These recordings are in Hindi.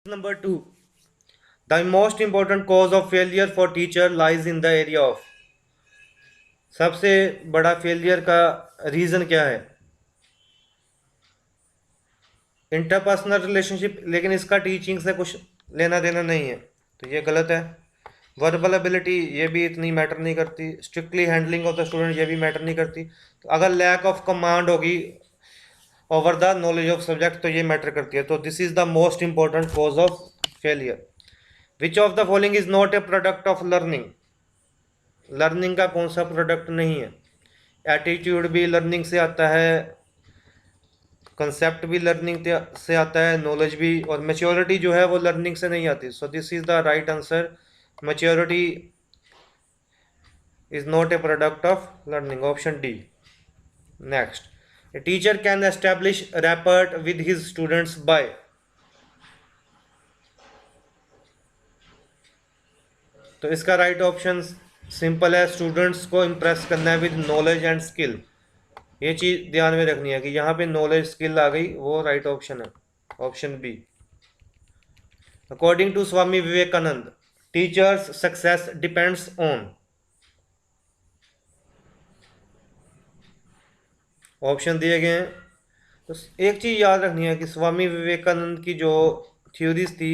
Number 2. The most important cause of failure for teacher lies in the area of. सबसे बड़ा फेलियर का रीज़न क्या है? इंटरपर्सनल रिलेशनशिप, लेकिन इसका टीचिंग से कुछ लेना देना नहीं है, तो ये गलत है। वर्बल एबिलिटी, ये भी इतनी मैटर नहीं करती। Strictly handling of the student, ये भी मैटर नहीं करती। तो अगर लैक ऑफ कमांड होगी over the knowledge of subject, तो ये मैटर करती है। तो this is the most important cause of failure. Which of the following is not a product of learning? Learning का कौन सा प्रोडक्ट नहीं है? एटीट्यूड भी लर्निंग से आता है, कंसेप्ट भी लर्निंग से आता है, नॉलेज भी, और मेच्योरिटी जो है वो लर्निंग से नहीं आती। So this is the right answer. Maturity is not a product of learning, option D. Next, a teacher can establish rapport with his students by. तो इसका राइट ऑप्शन सिंपल है, स्टूडेंट्स को इम्प्रेस करना है विद नॉलेज एंड स्किल। ये चीज ध्यान में रखनी है कि यहाँ पे नॉलेज स्किल आ गई, वो राइट ऑप्शन है, option B. According to Swami Vivekananda, teachers success depends on. Option दिए गए हैं। तो एक चीज याद रखनी है कि स्वामी विवेकानंद की जो थ्योरीज थी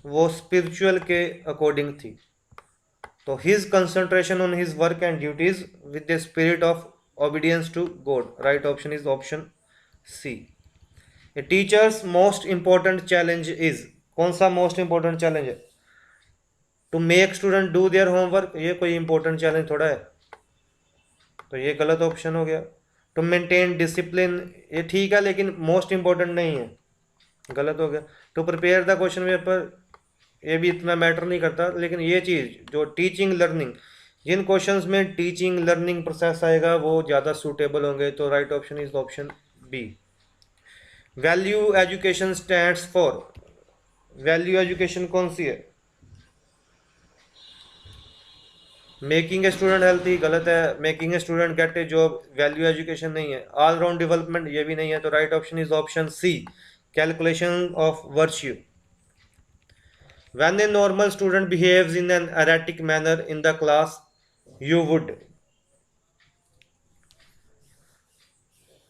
वो स्पिरिचुअल के अकॉर्डिंग थी। तो his concentration on his work and duties with the spirit of obedience to God. Right option is option C. A teacher's most important challenge is, कौन सा मोस्ट इंपॉर्टेंट चैलेंज है? To make student do their homework, ये कोई इंपॉर्टेंट चैलेंज थोड़ा है, तो ये गलत ऑप्शन हो गया। टू मेंटेन डिसिप्लिन, ये ठीक है लेकिन मोस्ट इंपॉर्टेंट नहीं है, गलत हो गया। To prepare the question paper, ये भी इतना मैटर नहीं करता, लेकिन ये चीज़ जो टीचिंग लर्निंग, जिन क्वेश्चंस में टीचिंग लर्निंग प्रोसेस आएगा वो ज़्यादा सूटेबल होंगे। तो right option is option B. Value education stands for, value education कौन सी है? मेकिंग ए स्टूडेंट हेल्थी, गलत है। Making a student get a job, value education नहीं है। ऑल राउंड डेवलपमेंट, ये भी नहीं है। तो right option is option C, calculation of virtue. When a normal student behaves in an erratic manner in the class, you would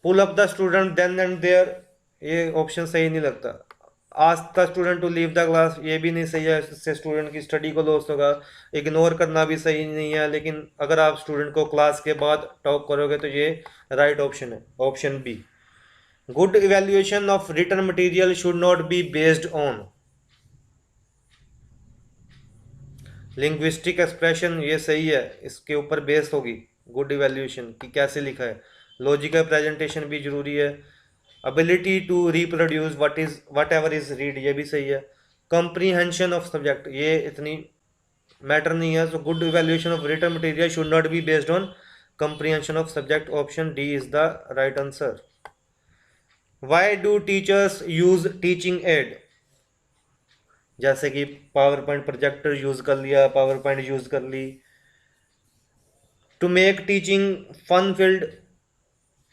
pull up the student then and there, ये ऑप्शन सही नहीं लगता। Ask the student to leave the class, ये भी नहीं सही है, इससे स्टूडेंट की स्टडी को लॉस होगा। इग्नोर करना भी सही नहीं है, लेकिन अगर आप स्टूडेंट को क्लास के बाद टॉक करोगे तो ये राइट ऑप्शन है, option B. Good evaluation of written material should not be based on linguistic expression, ये सही है, इसके ऊपर बेस होगी गुड इवेल्यूशन की कैसे लिखा है। लॉजिकल प्रेजेंटेशन भी जरूरी है। Ability to reproduce whatever is read, ये भी सही है। कॉम्प्रीहेंशन ऑफ सब्जेक्ट, ये इतनी मैटर नहीं है। So good evaluation of written material should not be based on comprehension of subject, option D is the right answer. Why do teachers use teaching aid? जैसे कि पावर पॉइंट प्रोजेक्टर यूज कर लिया, पावर पॉइंट यूज कर ली। To make teaching fun filled,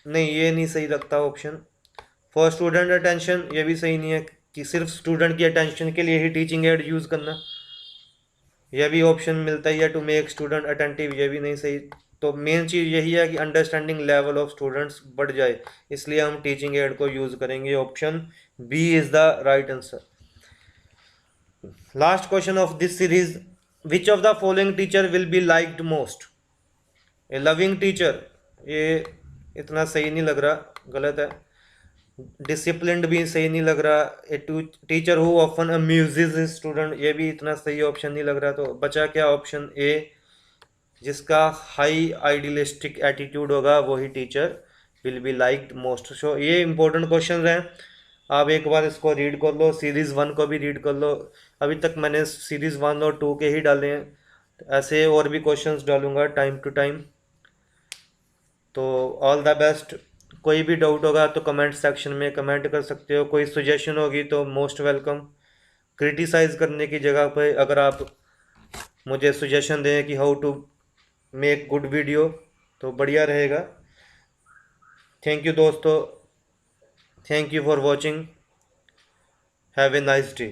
नहीं ये नहीं सही लगता ऑप्शन। फॉर स्टूडेंट अटेंशन, ये भी सही नहीं है कि सिर्फ स्टूडेंट की अटेंशन के लिए ही टीचिंग एड यूज करना, यह भी ऑप्शन मिलता ही है। टू मेक स्टूडेंट अटेंटिव, ये भी नहीं सही। तो मेन चीज़ यही है कि अंडरस्टैंडिंग लेवल ऑफ स्टूडेंट्स बढ़ जाए, इसलिए हम टीचिंग एड को यूज करेंगे, option B is the right answer. Last question of this series, which of the following teacher will be liked most? A loving teacher, ये इतना सही नहीं लग रहा, गलत है। डिसिप्लिन्ड भी सही नहीं लग रहा। A teacher who often amuses his student, ये भी इतना सही ऑप्शन नहीं लग रहा। तो बचा क्या? ऑप्शन ए, जिसका हाई आइडियलिस्टिक एटीट्यूड होगा वही teacher will be liked most. So ये इंपॉर्टेंट क्वेश्चन हैं, आप एक बार इसको रीड कर लो, सीरीज़ 1 को भी रीड कर लो। अभी तक मैंने सीरीज़ 1 और 2 के ही डाले हैं, ऐसे और भी क्वेश्चंस डालूंगा टाइम टू टाइम। तो ऑल द बेस्ट। कोई भी डाउट होगा तो कमेंट सेक्शन में कमेंट कर सकते हो, कोई सजेशन होगी तो मोस्ट वेलकम। क्रिटिसाइज़ करने की जगह पे अगर आप मुझे सजेशन दें कि how to make good video तो बढ़िया रहेगा। थैंक यू दोस्तों, thank you for watching, have a nice day.